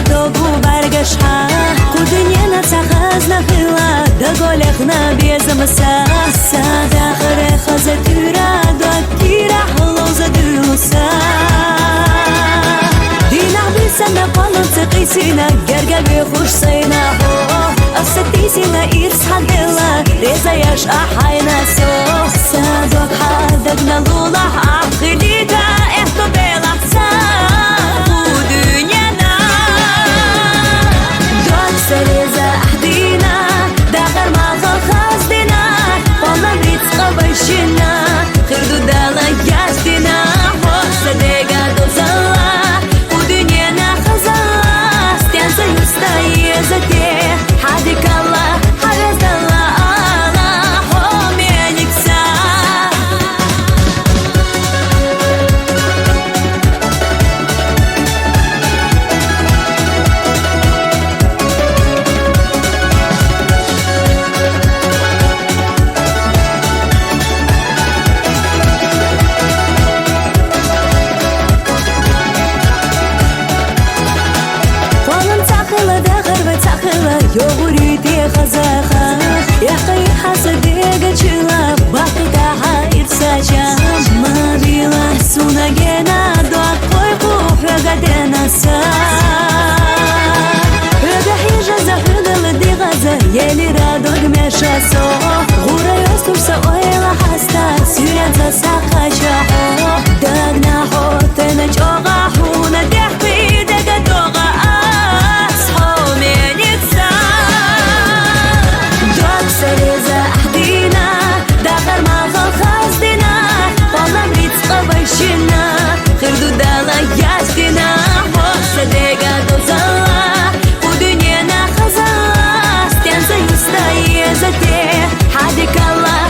دابو برگشها خودنینا تخز نخلا دگالخنا بیزمسا ساده خره خزه تورا دکیره حلوز دروسا دینا بیسنا قلم تقیسینا گرگل بی خوش سینا أستيسينا إيرس حدلا ريزا يش أحاينا سو سادوك حدقنا لولا عقليدا إحتو بيلا حساب ودنيانا دوك سريزا أحدينا داخر ما خلصدنا قولا بريد قبشنا خردو دالا ياشدنا صديقا دوزالا ودنيانا خزالا ستيانسا يستايزتي حدك الله حرز الله الله حومي نكسا قولم تاخلا داخر بتاخلا يغريتي خزاخا يا خي حسديك تشلا باقي تاها إرساجا ما بيلا سونا جينا دوات قوي قوح رقدنا سا رقح يجازا خدل دي غزا يلي رادوك ميشا سو غورا يستر سويلا حستا سيرانزا ساقا شاحو داقنا حو تنج اوغا حونا دحبي دقا دوغا سريزا أحدينا داخر ما خلصدنا والله مريد قبشنا خردو دالا ياشدنا صديقا دوزالا ودنيانا خزالا ستيانزا يستايزتي حدك الله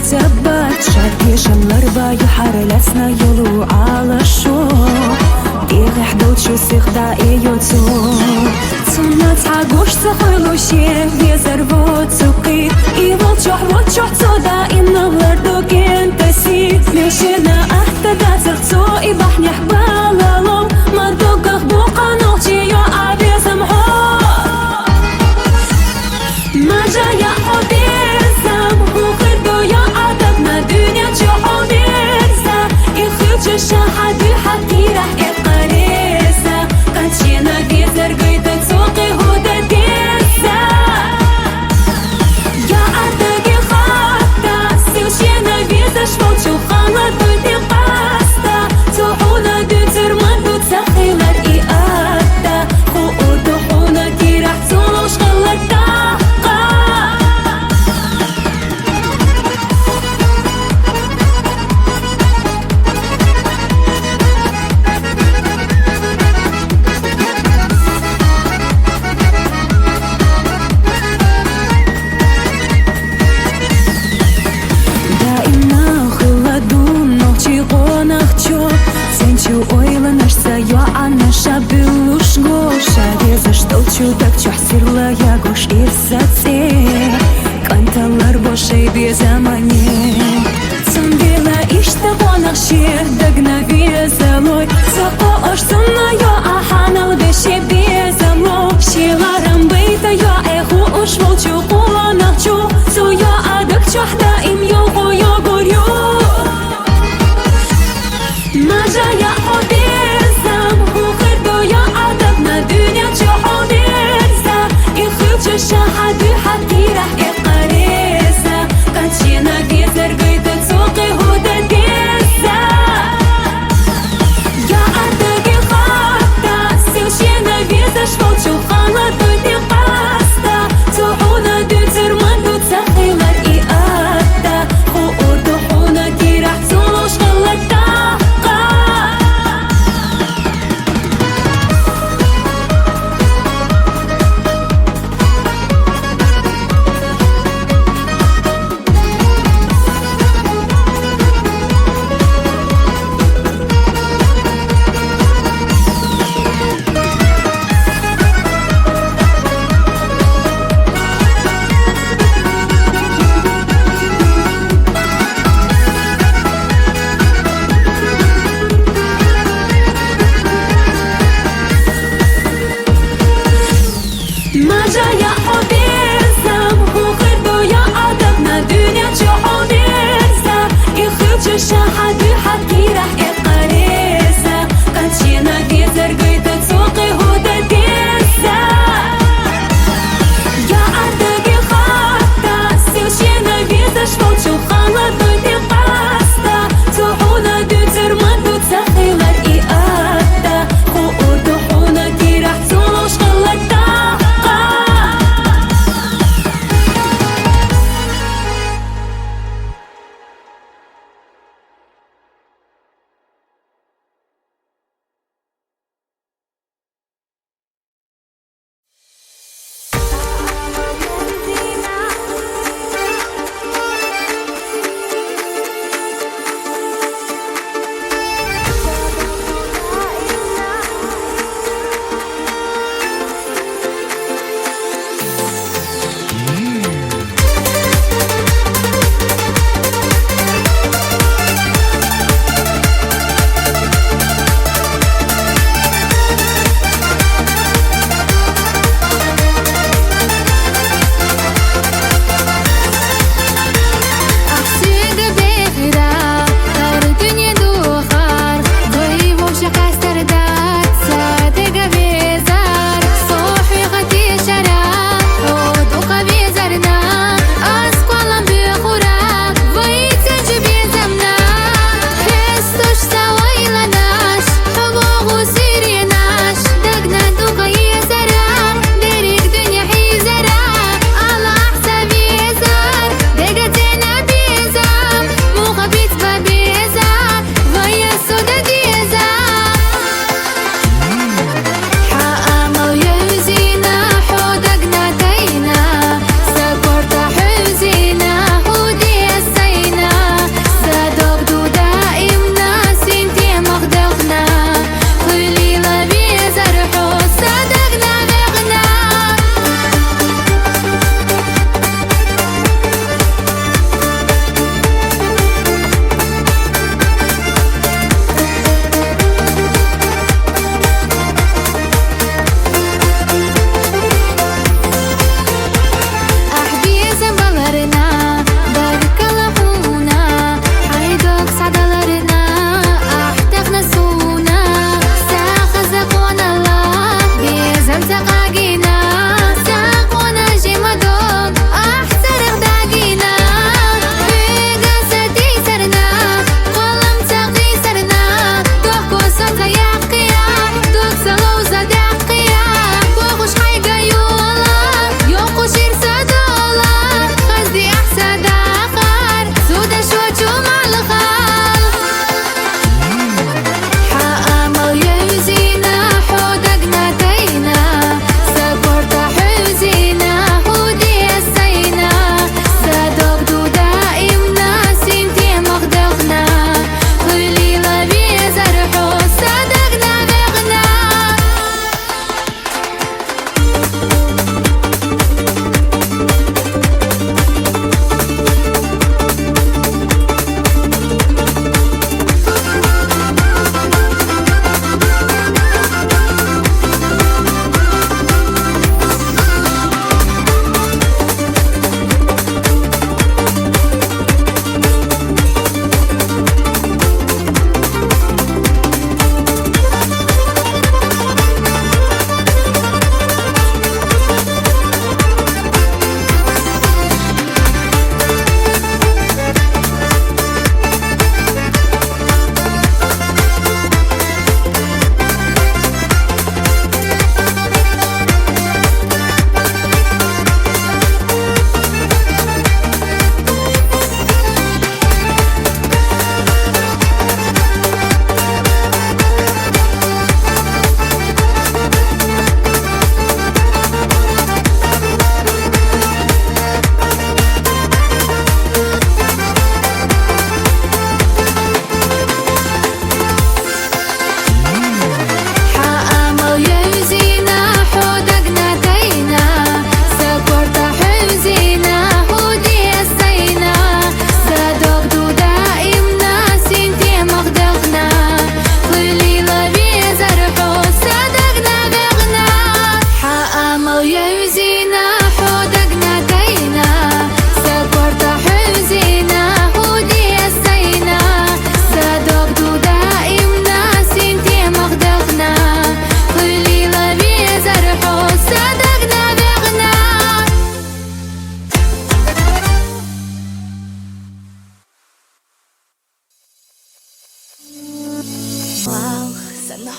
тәбәт Шарпи шамларба юхарыләсна юлу алашу Дигэх долчу сыхда и йоцу Цуна цагуш цахуйлуще Везарво цуки И волчох цуда И навларду кентаси Мешина ахтада царцу И бахнях балалом Мадугах бука нохчи Йо абезам хо Мажая обезам Хухырду йо адаб На дыня чо обеза И хылчы шахады хатира Эқареса Качена везер гыйта цуқи худа деса Я артаги хата Силчена веза шволчу халату де паста Цууна дыцер манду цахилар и атта Хуурду хуна тирах цулуш халата Так чухсирла я гош ирсаце Канталар бошей безамане Цумбила ишта бонахши Дагна везалой Сако ошсуна йо аханал беше безамло Шиларам бейта йо эху уш волчу куланахчу Су йо адак чухда им його йо горю Мажая обезам Хухырду йо адак на дыня чо Шахады хатира эқареса Качена везер гыйта цуқи худа деса Я артаги хата Силчена веза шволчу халату де паста Цууна дыцер манду цахилар и атта Хуурду хуна тирах цулуш халата Мажая обезам Хухырду йо адаб На дыня чо обеза И хылчы шахады хатира эқареса Качена везер гыйта цуқи худа деса Я артаги хата Силчена веза шволчу халату де паста Цууна дыцер манду цахилар и атта Хуурду хуна тирах цулуш халата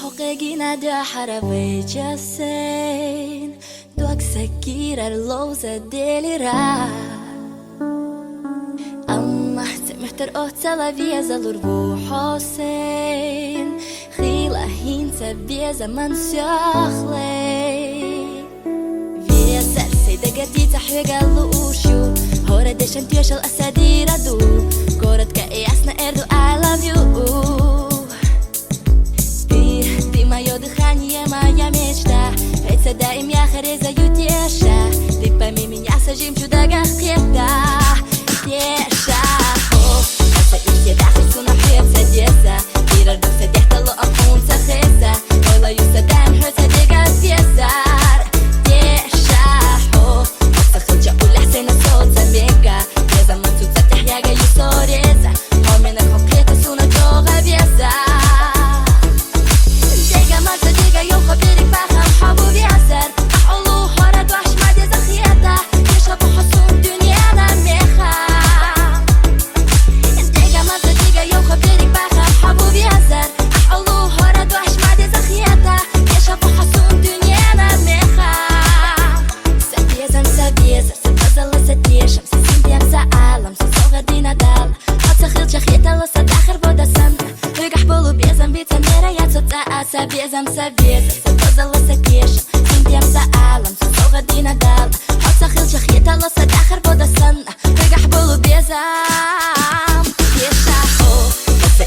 حقيقينا دو حرفي جسين دوك سكير اللوزة ديلي را أما سمحتر أهتلا فيزا لربو حسين خيلا هينتا بيزا من سيخلي فيزا سيدة قدي تحويق اللوشو هورا ديشن تيوشل أساديرا دو قورت كأياسنا إردو I love you Ты мое дыхание, моя мечта Ведь садаем я харезаю теша Ты пойми меня, сажим чудо гахета Теша Аса ирте дахису нахребса деса Ирардукса дехталу амхунса хеса Ойлаюса даем хёса дега песар Теша Аса хылча уляхсена соца мега Беза мансуца тяхяга юсореза Хомена конкрета суна джога веса خبرك فاهم حبو بيأثر أحلو حرد وحش مادي زخيتا يشربو حصون دنيانا ميخا انتيجا مبتديجا يو خبرك فاهم حبو بيأثر أحلو حرد وحش مادي زخيتا يشربو حصون دنيانا ميخا سبيزا سبيزا سبزلا ستيشم سسيمبيام سعالم سسوغا دينا دال حتسخيل شخيتا لسا داخر بودا سن ريقح بولو بيزم بيتا نيرا ياتوتا سبيزم سبيزا سبزلا ستيشم سيمبيام سعالم سسوغا دينا دال حتسخيل شخيتا لسا داخر بودا سن ريقح بولو بيزم تيشا بسا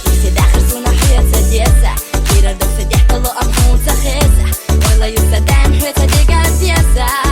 إرتي داخر سونا حويت سديسا إيرا دوكسا ديحتالو أمحون سخيزا ولا يوسا دايم حويت سديقا بيسا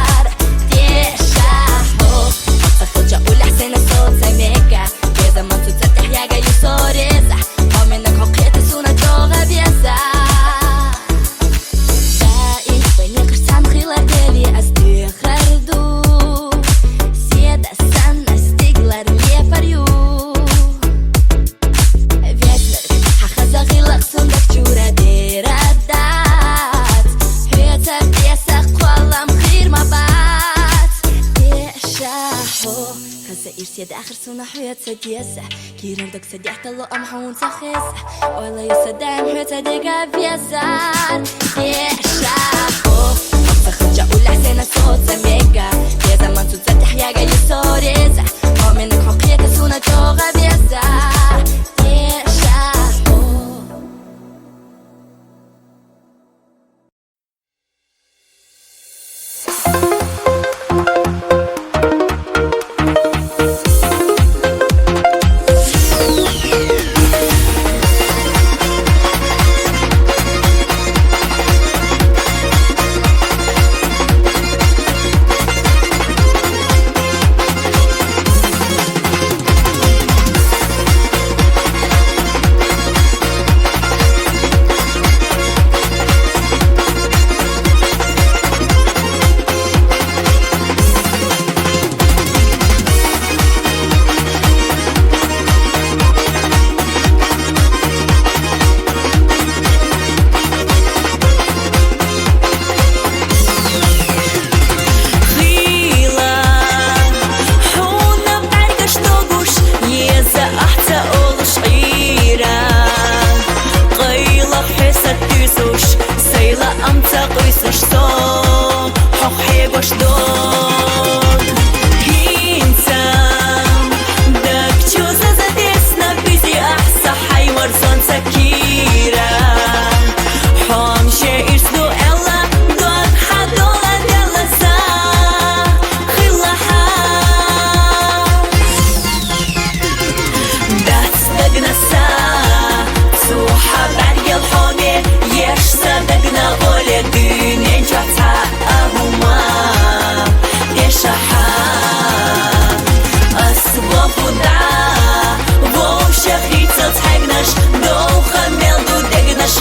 كيردك سديحت الله أمحون سخيسة ولا يصدام حيوتا ديقا بيزار يشاهو سخرجة أولى حسينة صوت سميقا يا زمان تتزد حياقا يسوريزة ومنك حقيقة سونا جوغا بيزار يشاهو Nós, não, Ramel do Deg, nós,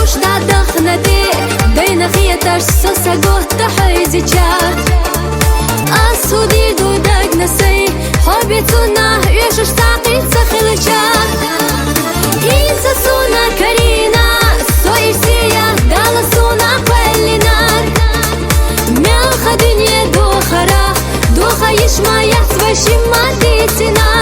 شتا دخنتي بين خيتاش سوسا قوتا حيزيجا أسودي دودك نسي حبي تونا يشوش تاقي تسخلجا إنسا سونا كرينا سويرسيا دالا سونا قلنا ميل خدني دوخرا دوخا يشما يحسبشي ما ديتنا